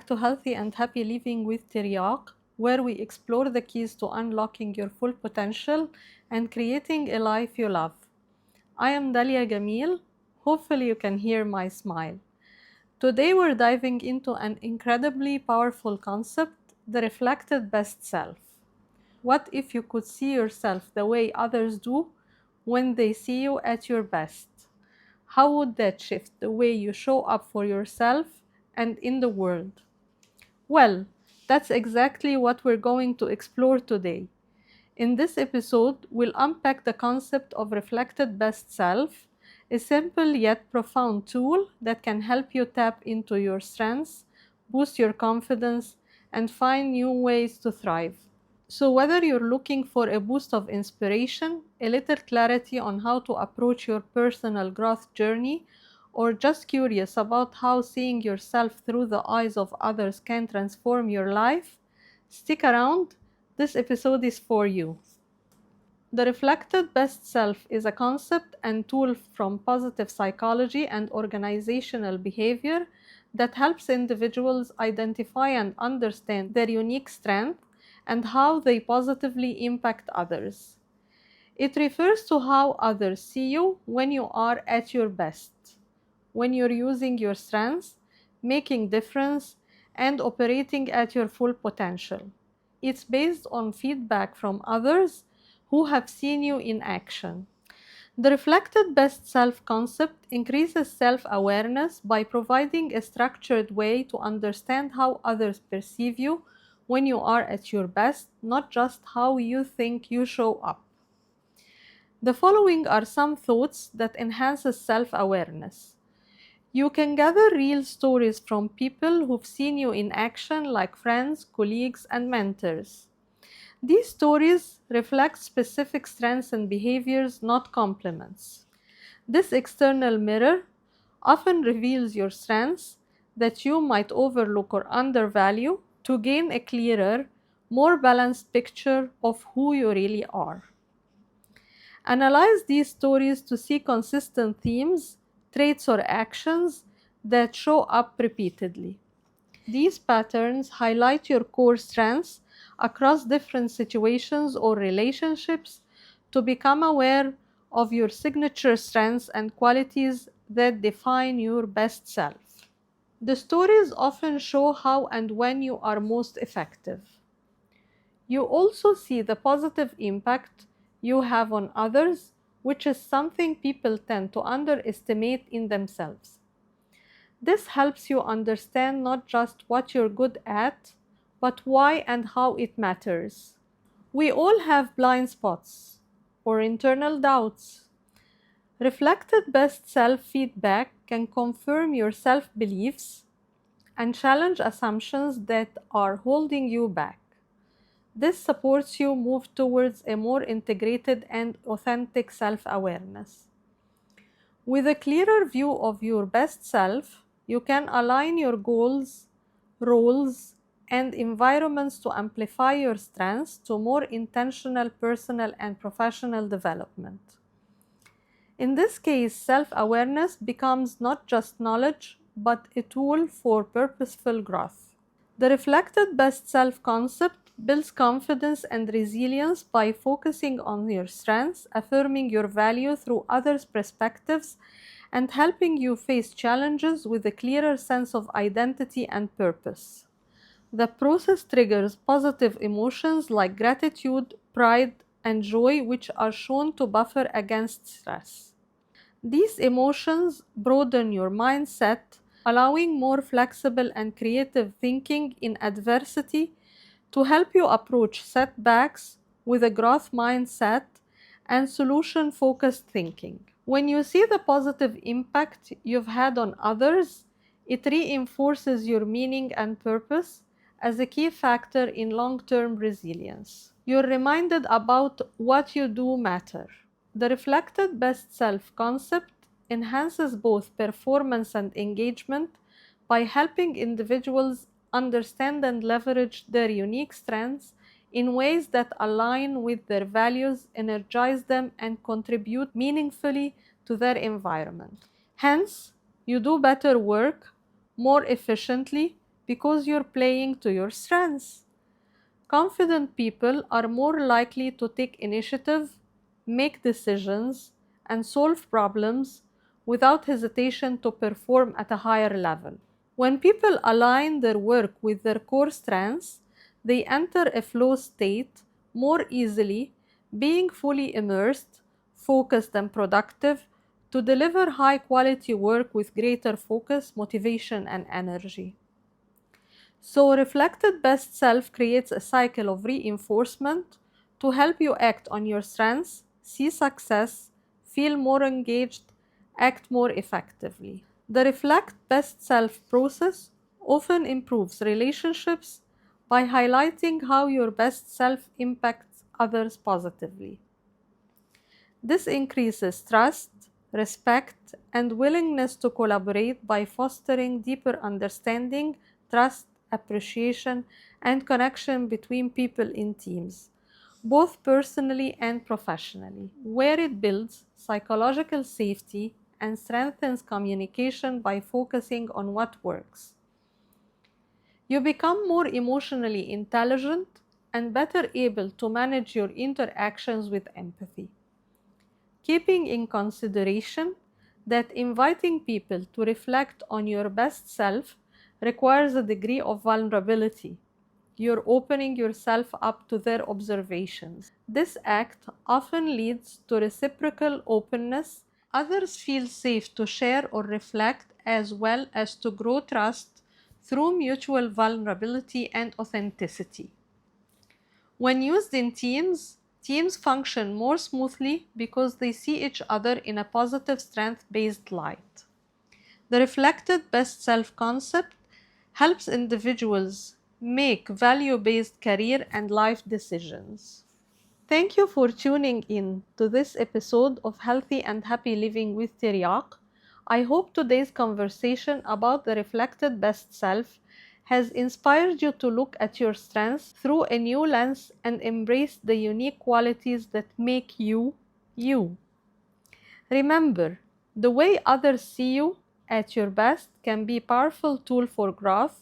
back to Healthy and Happy Living with Tiryaq, where we explore the keys to unlocking your full potential and creating a life you love. I am Dalia Jamil. Hopefully, you can hear my smile. Today, we're diving into an incredibly powerful concept, the reflected best self. What if you could see yourself the way others do when they see you at your best? How would that shift the way you show up for yourself and in the world? Well, that's exactly what we're going to explore today. In this episode, we'll unpack the concept of reflected best self, a simple yet profound tool that can help you tap into your strengths, boost your confidence, and find new ways to thrive. So, whether you're looking for a boost of inspiration, a little clarity on how to approach your personal growth journey, or just curious about how seeing yourself through the eyes of others can transform your life, stick around. This episode is for you. The reflected best self is a concept and tool from positive psychology and organizational behavior that helps individuals identify and understand their unique strengths and how they positively impact others. It refers to how others see you when you are at your best, when you're using your strengths, making difference, and operating at your full potential. It's based on feedback from others who have seen you in action. The reflected best self concept increases self-awareness by providing a structured way to understand how others perceive you when you are at your best, not just how you think you show up. The following are some thoughts that enhances self-awareness. You can gather real stories from people who've seen you in action, like friends, colleagues, and mentors. These stories reflect specific strengths and behaviors, not compliments. This external mirror often reveals your strengths that you might overlook or undervalue to gain a clearer, more balanced picture of who you really are. Analyze these stories to see consistent themes, traits, or actions that show up repeatedly. These patterns highlight your core strengths across different situations or relationships. To become aware of your signature strengths and qualities that define your best self. The stories often show how and when you are most effective. You also see the positive impact you have on others, which is something people tend to underestimate in themselves. This helps you understand not just what you're good at, but why and how it matters. We all have blind spots or internal doubts. Reflected best self feedback can confirm your self beliefs and challenge assumptions that are holding you back. This supports you move towards a more integrated and authentic self awareness. With a clearer view of your best self, you can align your goals, roles, and environments to amplify your strengths to more intentional personal and professional development. In this case, self-awareness becomes not just knowledge, but a tool for purposeful growth. The reflected best self concept builds confidence and resilience by focusing on your strengths, affirming your value through others' perspectives, and helping you face challenges with a clearer sense of identity and purpose. The process triggers positive emotions like gratitude, pride, and joy, which are shown to buffer against stress. These emotions broaden your mindset, allowing more flexible and creative thinking in adversity to help you approach setbacks with a growth mindset and solution-focused thinking. When you see the positive impact you've had on others, it reinforces your meaning and purpose as a key factor in long-term resilience. You're reminded about what you do matter. The reflected best self concept enhances both performance and engagement by helping individuals understand and leverage their unique strengths in ways that align with their values, energize them, and contribute meaningfully to their environment. Hence, you do better work more efficiently, because you're playing to your strengths. Confident people are more likely to take initiative, make decisions, and solve problems without hesitation to perform at a higher level. When people align their work with their core strengths, they enter a flow state more easily, being fully immersed, focused, and productive to deliver high quality work with greater focus, motivation, and energy. So, reflected best self creates a cycle of reinforcement to help you act on your strengths, see success, feel more engaged, act more effectively. The reflect best self process often improves relationships by highlighting how your best self impacts others positively. This increases trust, respect, and willingness to collaborate by fostering deeper understanding, trust, appreciation, and connection between people in teams, both personally and professionally, where it builds psychological safety and strengthens communication by focusing on what works. You become more emotionally intelligent and better able to manage your interactions with empathy, keeping in consideration that inviting people to reflect on your best self requires a degree of vulnerability. You're opening yourself up to their observations. This act often leads to reciprocal openness. Others feel safe to share or reflect as well as to grow trust through mutual vulnerability and authenticity. When used in teams, teams function more smoothly because they see each other in a positive strength-based light. The reflected best self concept helps individuals make value-based career and life decisions. Thank you for tuning in to this episode of Healthy and Happy Living with Teriaq. I hope today's conversation about the reflected best self has inspired you to look at your strengths through a new lens and embrace the unique qualities that make you, you. Remember, the way others see you at your best can be a powerful tool for growth,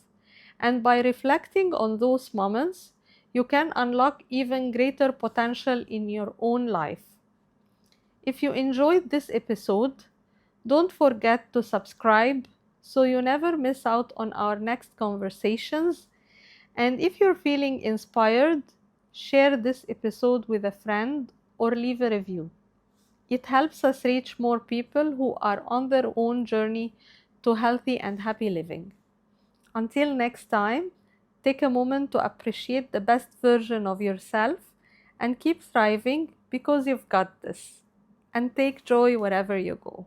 and by reflecting on those moments, you can unlock even greater potential in your own life. If you enjoyed this episode, don't forget to subscribe so you never miss out on our next conversations. And if you're feeling inspired, share this episode with a friend or leave a review. It helps us reach more people who are on their own journey to healthy and happy living. Until next time, take a moment to appreciate the best version of yourself and keep thriving because you've got this. And take joy wherever you go.